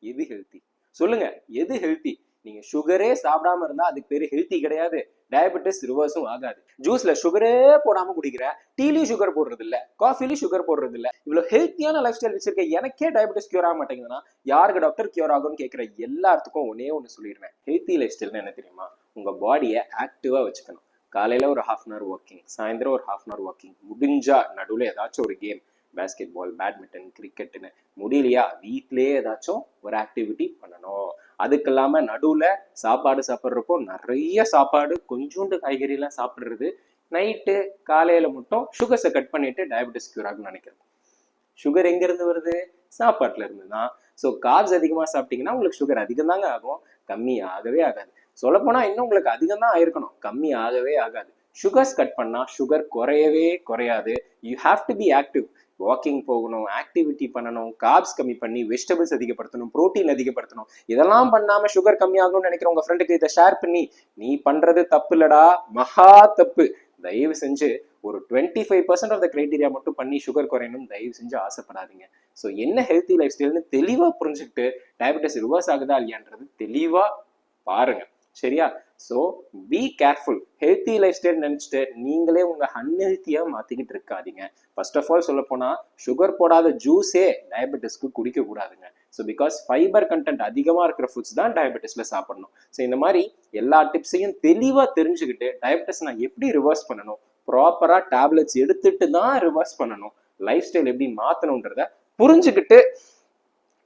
எது ஹெல்த்தி? சொல்லுங்க, எது ஹெல்த்தி? நீங்க சுகரே சாப்பிடாம இருந்தா அதுக்கு பேரு ஹெல்த்தி கிடையாது, டயபெட்டிஸ் ரிவர்ஸும் ஆகாது. ஜூஸ்ல சுகரே போடாம குடிக்கிற, டீலயும் சுகர் போடுறது இல்ல, காஃபிலையும் சுகர் போடுறது இல்ல, இவ்வளவு ஹெல்த்தியான லைஃப் ஸ்டைல் வச்சிருக்க எனக்கே டயபெட்டிஸ் கியூர் ஆக மாட்டேங்குதுன்னா யாருக்கு டாக்டர் கியூர் ஆகும்னு கேட்கிற எல்லாத்துக்கும் ஒன்னே ஒன்று சொல்லிடுவேன். ஹெல்த்தி லைஃப் ஸ்டைல்னா என்ன தெரியுமா? உங்க பாடியை ஆக்டிவா வச்சுக்கணும். காலையில ஒரு 1/2 hour வாக்கிங், சாயந்தரம் ஒரு 1/2 hour வாக்கிங், முடிஞ்சா நடுவில் ஏதாச்சும் ஒரு கேம், பேஸ்கெட் பால், பேட்மிண்டன், கிரிக்கெட்டுன்னு, முடியலையா வீட்லயே ஏதாச்சும் ஒரு ஆக்டிவிட்டி பண்ணணும். அதுக்கு இல்லாம நடுவுல சாப்பாடு சாப்பிட்றப்போ நிறைய சாப்பாடு, கொஞ்சோண்டு காய்கறி எல்லாம் சாப்பிடுறது, நைட்டு காலையில மட்டும் சுகர்ஸை கட் பண்ணிட்டு டயபெட்டிஸ் கியூர் ஆகும்னு நினைக்கிறது. சுகர் எங்க இருந்து வருது? சாப்பாட்டுல இருந்து தான். ஸோ கார்ப்ஸ் அதிகமா சாப்பிட்டீங்கன்னா உங்களுக்கு சுகர் அதிகம் தாங்க ஆகும், கம்மி ஆகவே ஆகாது. சொல்லப்போனா இன்னும் உங்களுக்கு அதிகம் தான் ஆயிருக்கணும், கம்மி ஆகவே ஆகாது. சுகர்ஸ் கட் பண்ணா சுகர் குறையவே குறையாது. You have to be active. Walking போகணும், ஆக்டிவிட்டி பண்ணணும், கார்ப்ஸ் கம்மி பண்ணி வெஜிடபிள்ஸ் அதிகப்படுத்தணும், புரோட்டீன் அதிகப்படுத்தணும். இதெல்லாம் பண்ணாம சுகர் கம்மி ஆகணும்னு நினைக்கிற உங்க ஃப்ரெண்டுக்கு இதை ஷேர் பண்ணி, நீ பண்றது தப்பு இல்லடா, மகா தப்பு, தயவு செஞ்சு ஒரு 25% ஆஃப் த கிரைட்டீரியா மட்டும் பண்ணி சுகர் குறையணும் தயவு செஞ்சு ஆசைப்படாதீங்க. ஸோ என்ன ஹெல்த்தி லைஃப் ஸ்டைல்னு தெளிவாக புரிஞ்சுக்கிட்டு டயபெட்டிஸ் ரிவர்ஸ் ஆகுதா இல்லையான்றது தெளிவாக பாருங்க, சரியா? So be careful. Healthy life style நினச்சிட்டு நீங்களே உங்கள் அன்ஹெல்த்தியாக மாற்றிக்கிட்டு இருக்காதீங்க. ஃபர்ஸ்ட் ஆஃப் ஆல் சொல்ல போனால் சுகர் போடாத ஜூஸே டயபெட்டிஸ்க்கு குடிக்க கூடாதுங்க. ஸோ பிகாஸ் ஃபைபர் கண்டென்ட் அதிகமாக இருக்கிற ஃபுட்ஸ் தான் டயபெட்டிஸில் சாப்பிடணும். ஸோ இந்த மாதிரி எல்லா டிப்ஸையும் தெளிவாக தெரிஞ்சுக்கிட்டு டயபெட்டிஸ் நான் எப்படி ரிவர்ஸ் பண்ணணும், ப்ராப்பராக டேப்லெட்ஸ் எடுத்துட்டு தான் ரிவர்ஸ் பண்ணணும், லைஃப் ஸ்டைல் எப்படி மாற்றணுன்றத புரிஞ்சுக்கிட்டு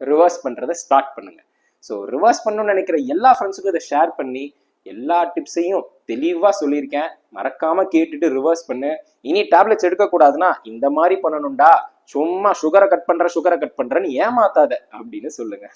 ரிவர்ஸ் பண்ணுறதை ஸ்டார்ட் பண்ணுங்க. ஸோ ரிவர்ஸ் பண்ணணும்னு நினைக்கிற எல்லா ஃப்ரெண்ட்ஸுக்கும் இதை ஷேர் பண்ணி எல்லா டிப்ஸையும் தெளிவாக சொல்லியிருக்கேன், மறக்காம கேட்டுட்டு ரிவர்ஸ் பண்ணு. இனி டேப்லெட்ஸ் எடுக்கக்கூடாதுன்னா இந்த மாதிரி பண்ணணும்டா, சும்மா சுகரை கட் பண்றேன்னு ஏமாத்தாத அப்படின்னு சொல்லுங்க.